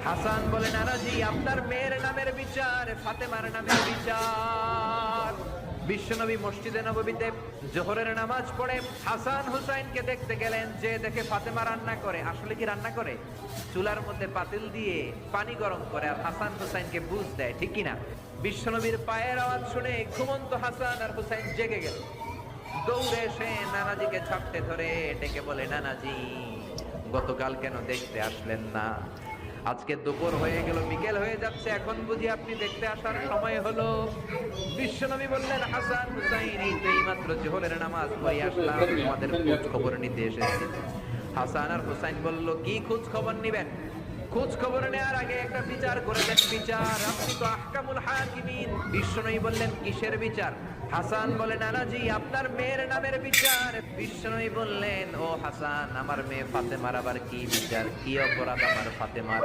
হাসান বলে, নানাজি আপনার মেয়ের নামের বিচার, ফাতেমার নামের বিচার। বিশ্বনবী মসজিদে নববীতে জোহরের নামাজ পড়ে হাসান হুসাইনকে দেখতে গেলেন, যে দেখে ফাতেমা রান্না করে। আসলে কি রান্না করে? চুলার মধ্যে পাতিল দিয়ে পানি গরম করে আর হাসান হুসাইনকে বুঝ দেয়, ঠিক কিনা? বিশ্বনবীর পায়ের আওয়াজ শুনে ঘুমন্ত হাসান আর হুসাইন জেগে গেল। দৌড়ে এসে নানাজিকে ঝাপটে ধরে ডেকে বলে, নানাজি গতকাল কেন দেখতে আসলেন না? আজকে দুপুর হয়ে গেল, বিকেল হয়ে যাচ্ছে, এখন বুঝি আপনি দেখতে আসার সময় হলো? বিশ্বনবী বললেন, হাসান হুসাইন এই তো এইমাত্র জোহরের নামাজ পড়ে আসলাম, তোমাদের খোঁজ খবর নিতে এসেছি। হাসান আর হুসাইন বলল, কি খোঁজ খবর নিবেন? খোঁজ খবর নেওয়ার আগে একটা বিচার করে দেন। বিচার? আপনি তো আহকামুল হাকিমিন। বিশ্বনবী বললেন, কিসের বিচার? হাসান বলে, নানাজি আপনার মেয়ের নামের বিচার। বিশ্বনবী বললেন, ও হাসান, আমার মেয়ে ফাতেমার আবার কি বিচার? কি অপরাধ আমার ফাতেমার?